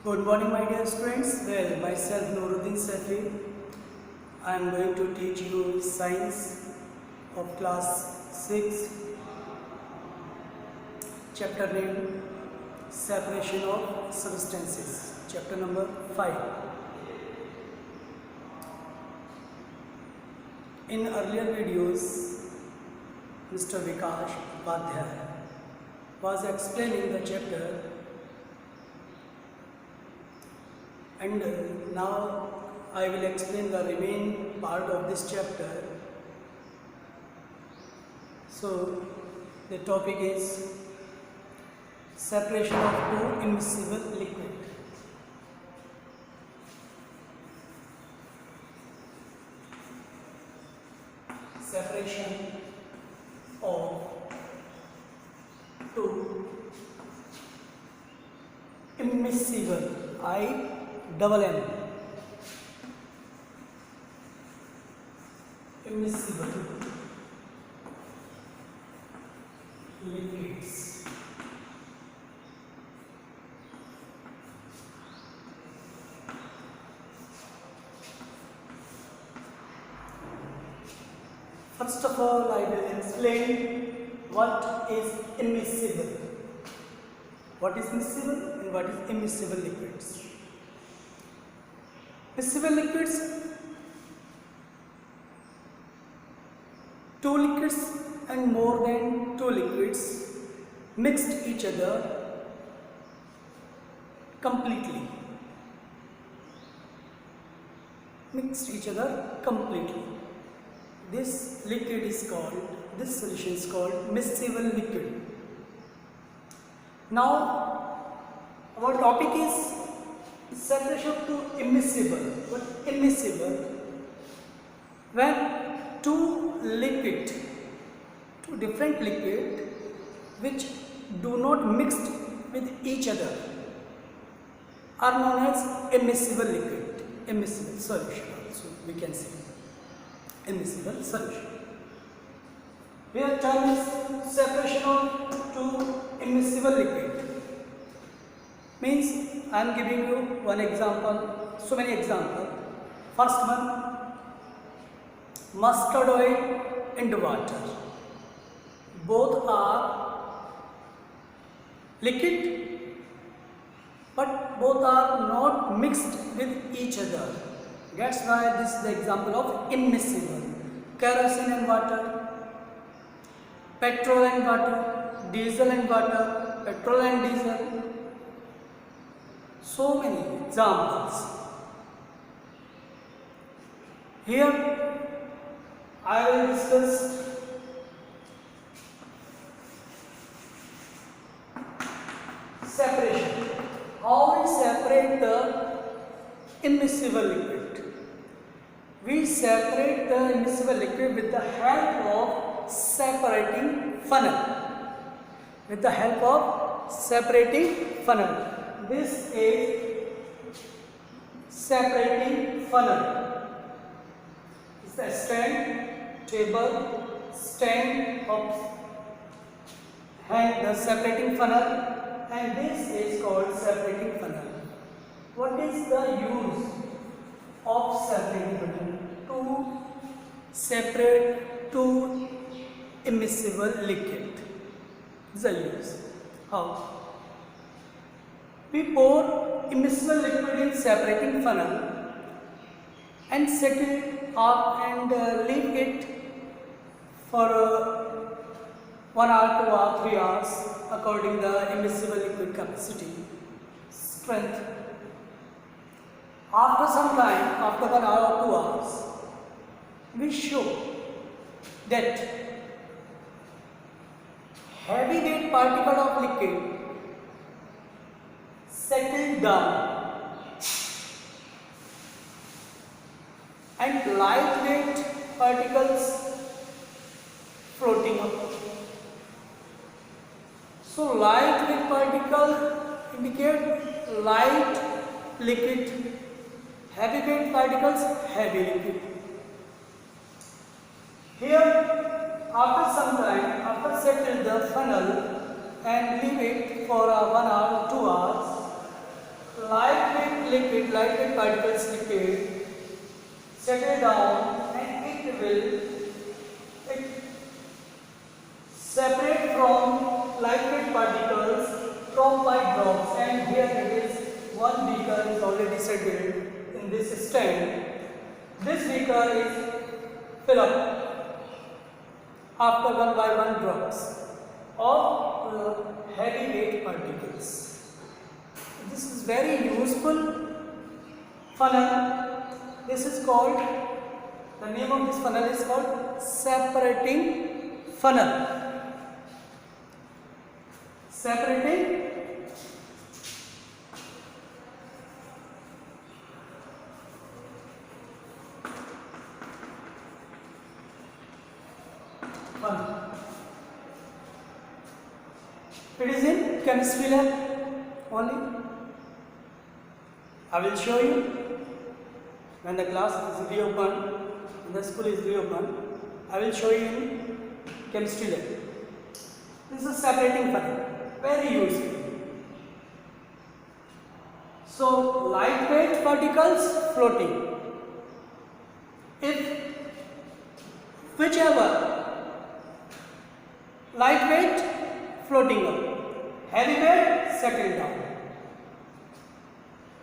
Good morning, my dear students. Well, myself Nuruddin Safi. I am going to teach you science of class 6, chapter name separation of substances, chapter number 5. In earlier videos, Mr. Vikash Upadhyay was explaining the chapter, and now I will explain the remaining part of this chapter. So the topic is separation of two immiscible liquid. Separation of two immiscible, immiscible liquids. First of all, I will explain what is immiscible. What is miscible and what is immiscible liquids? Miscible liquids, two liquids and more than two liquids mixed each other completely. This liquid is called, this solution is called miscible liquid. Now, our topic is separation of two immiscible. But immiscible, when two different liquid which do not mix with each other are known as immiscible liquid, immiscible solution also we can say, immiscible solution. Here term is separation of two immiscible liquid. Means I am giving you one example, so many examples. First one, mustard oil and water. Both are liquid, but both are not mixed with each other. That's why this is the example of immiscible. Kerosene and water, petrol and water, diesel and water, petrol and diesel. So many examples. Here I will discuss separation. How we separate the immiscible liquid? We separate the immiscible liquid with the help of separating funnel. This is separating funnel. It's the stand of the separating funnel, and this is called separating funnel. What is the use of separating funnel? To separate two immiscible liquid. This is the use. How? We pour immiscible liquid in separating funnel and set it up and leave it for 1 hour, 2 hours, 3 hours according to the immiscible liquid capacity, strength. After some time, after 1 hour or 2 hours, we show that heavy weight particle of liquid settle down and lightweight particles floating up. So lightweight particle indicate light liquid, heavyweight particles heavy liquid. Here after some time, after settle the funnel and leave it for 1 hour, 2 hours, light liquid, lightweight particles liquid settle down and it separate from lightweight particles from white drops, and here it is one beaker is already settled in this stand. This beaker is filled up after one by one drops of heavy weight particles. This is very useful funnel. This is called, the name of this funnel is called separating funnel. Separating funnel. It is in chemistry lab only. I will show you when the class is reopened, when the school is reopened. I will show you in chemistry lab. This is separating funnel, very useful. So lightweight particles floating. If whichever lightweight floating up, heavyweight settle down.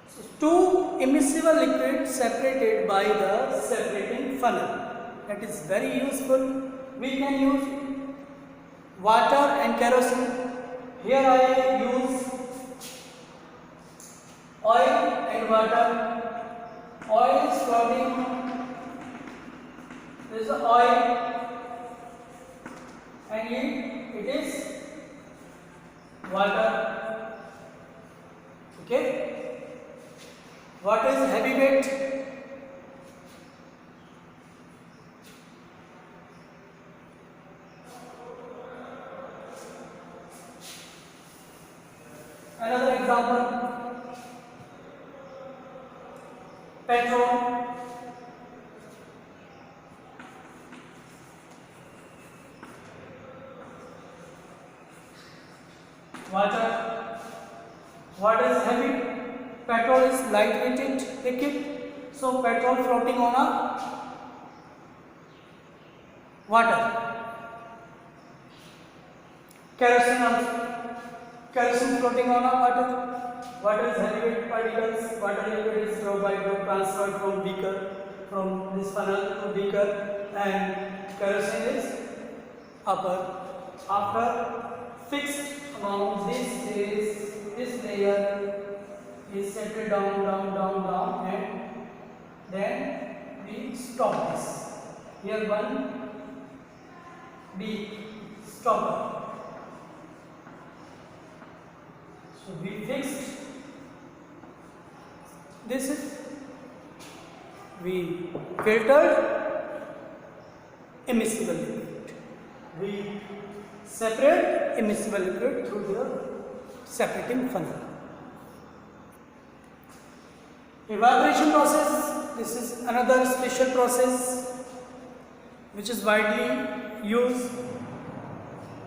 So two immiscible liquids separated by the separating funnel. That is very useful. We can use water and kerosene. Here I use oil and water. Oil is floating. This is oil, and it is water. Okay. What is heavyweight? Another example, petrol. Water. What is heavy? Petrol is lightweighted liquid. So petrol floating on a water. Kerosene also. Kerosene floating on a water. Water is heavyweight particles. Water liquid is drop by drop transferred from beaker, from this funnel to beaker, and kerosene is upper. After fixed amount, this layer is settled down, and then we stop this. Here one B stopper. So we fixed this is, we filtered immiscible liquid. We separate immiscible liquid through the separating funnel. Evaporation process. This is another special process which is widely used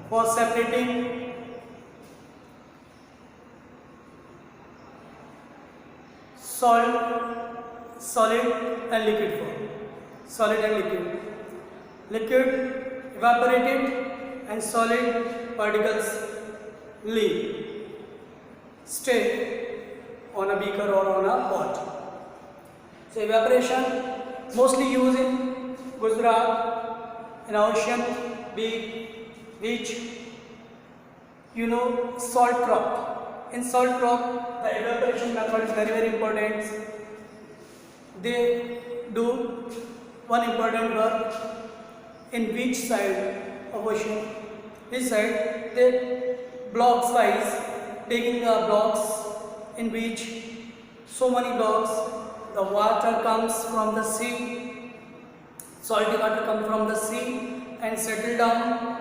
for separating solid and liquid form. Solid and liquid. Liquid evaporated and solid particles stay on a beaker or on a pot. So evaporation mostly used in Gujarat, in ocean, beach, salt crop. In salt crop, the evaporation method is very important. They do one important work in beach side of ocean. This side, they blocks wise, taking the blocks in beach, so many blocks. The water comes from the sea, salty water comes from the sea and settle down.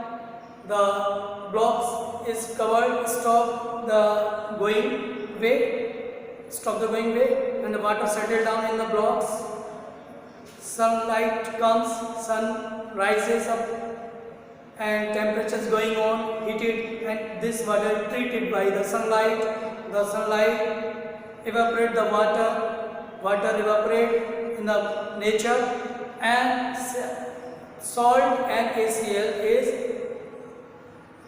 The blocks is covered, stop the going way, and the water settle down in the blocks. Sunlight comes, sun rises up, and temperatures going on, heated, and this water treated by the sunlight. The sunlight evaporate the water, water evaporate in the nature, and salt and ACl is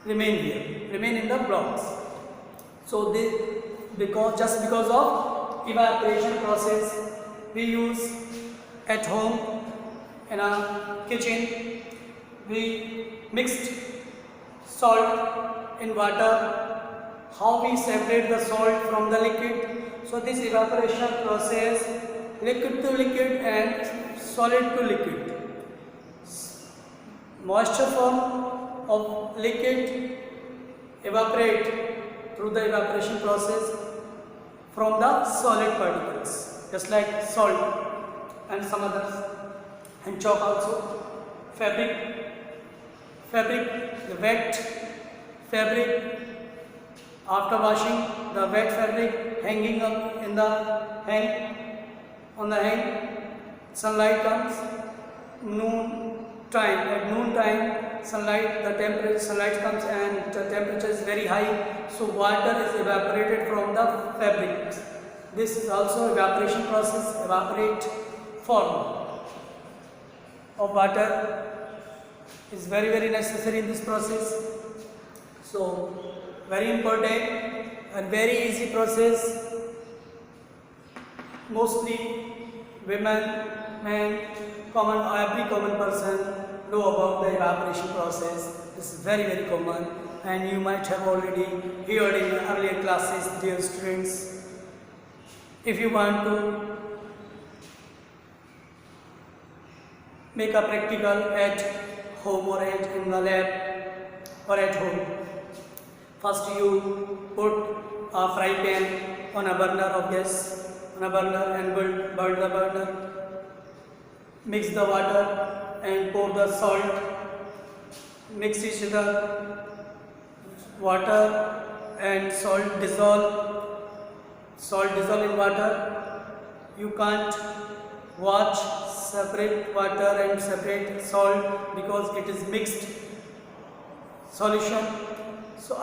remain here, remain in the blocks. So just because of evaporation process, we use at home in a kitchen, we mixed salt in water. How we separate the salt from the liquid? So this evaporation process, liquid to liquid and solid to liquid. Moisture form of liquid evaporate through the evaporation process from the solid particles, just like salt and some others, and chalk also. Fabric, the wet fabric, after washing the wet fabric hanging up in the on the hang, sunlight comes at noon time sunlight comes and the temperature is very high, so water is evaporated from the fabric. This is also evaporation process. Evaporate form of water is very necessary in this process. So very important and very easy process. Mostly women, men, every common person know about the evaporation process. This is very common, and you might have already heard in earlier classes, dear students. If you want to make a practical at home or in the lab or at home, first you put a fry pan on a burner of gas, and burn the burner, mix the water and pour the salt, mix each other, water and salt dissolve in water. You can't watch separate water and separate salt because it is mixed solution. So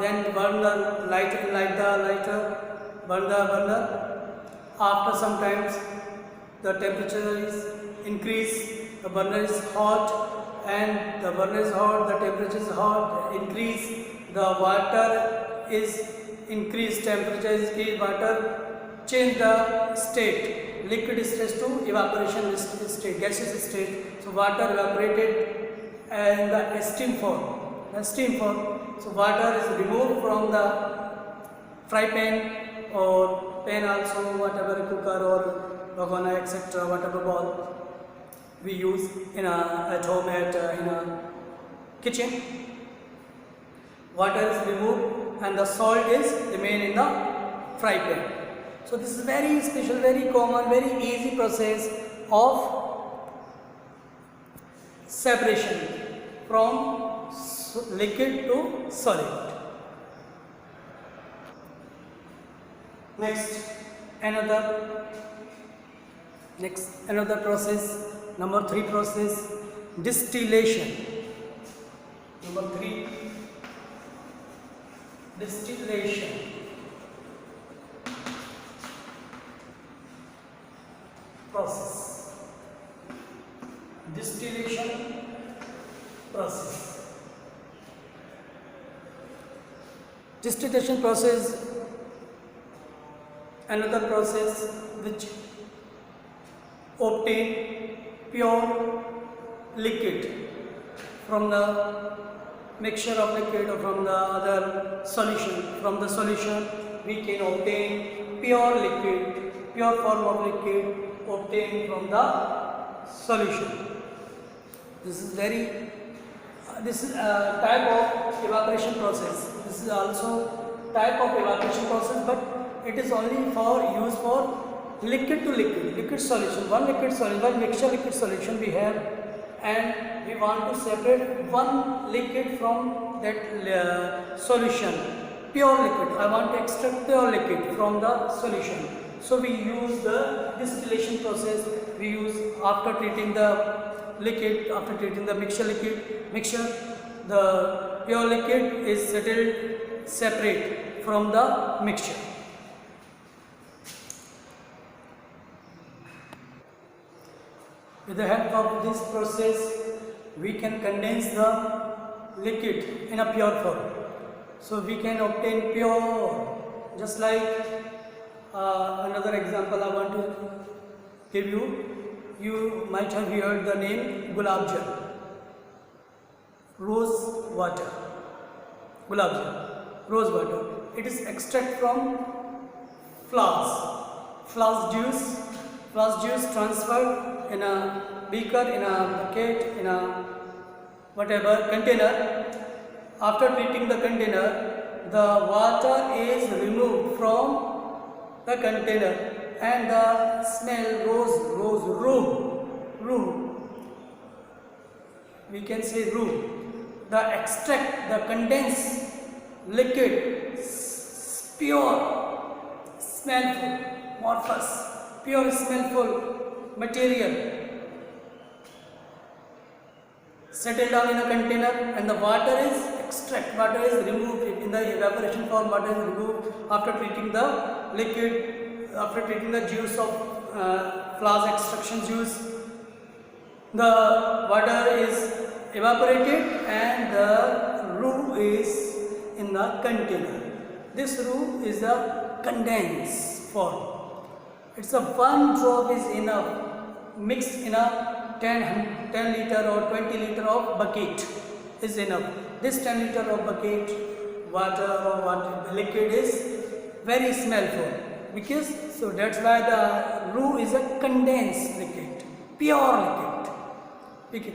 then burn the lighter, burn the burner. After some times the temperature is increased, the burner is hot, and the burner is hot, the temperature is hot, increase, the water is increased, temperature is increased, water change the state, liquid state to evaporation state, gaseous state. So water evaporated in the steam form. So water is removed from the fry pan or pan also, whatever, cooker or bhagona, etc., whatever bowl we use at home, in a kitchen. Water is removed and the salt is remain in the fry pan. So this is very special, very common, very easy process of separation from liquid to solid. Next, another process, number 3 process, distillation. Number 3, distillation process. Distillation process. Distillation process, another process which obtain pure liquid from the mixture of liquid or from the other solution. From the solution we can obtain pure liquid, pure form of liquid obtained from the solution. This is a type of evaporation process. This is also type of evaporation process, but it is only used for liquid to liquid solution. One mixture liquid solution we have, and we want to separate one liquid from that solution, pure liquid. I want to extract pure liquid from the solution. So we use the distillation process. We use after treating the liquid, after treating the mixture, the pure liquid is settled separate from the mixture. With the help of this process, we can condense the liquid in a pure form. So we can obtain pure, just like another example I want to give you. You might have heard the name gulab jal, rose water, gulab jal, rose water. It is extract from flowers juice transferred in a beaker, in a bucket, in a whatever container. After treating the container, the water is removed from the container and the smell rue, we can say rue, the extract, the condensed liquid, pure smellful morphous, pure smellful material settle down in a container, and the water is removed in the evaporation form. Water is removed after treating the liquid, after treating the juice of flowers extraction juice. The water is evaporated and the roux is in the container. This roux is a condensed form. It's a one drop is enough, mixed in a 10 liter or 20 liter of bucket is enough. This 10 liter of bucket water or water liquid is very smellful, because so that's why the roux is a condensed liquid, pure liquid. Okay.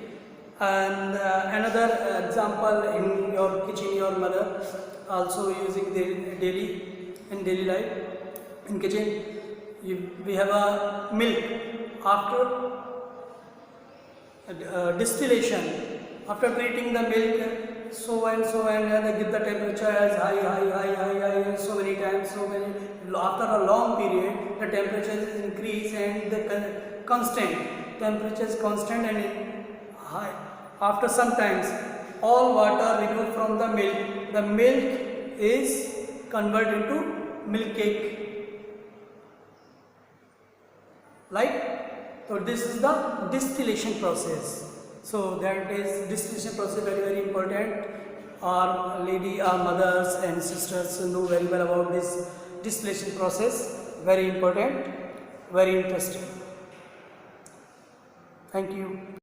And another example, in your kitchen, your mother also using daily life in kitchen, we have a milk after distillation. After treating the milk so and they give the temperature as high so many times, after a long period the temperature is increased and the constant temperature is constant and high. After some times all water removed from the milk is converted into milk cake, like. So this is the distillation process. So that is distillation process, very important. Our mothers and sisters know very well about this distillation process. Very important, very interesting. Thank you.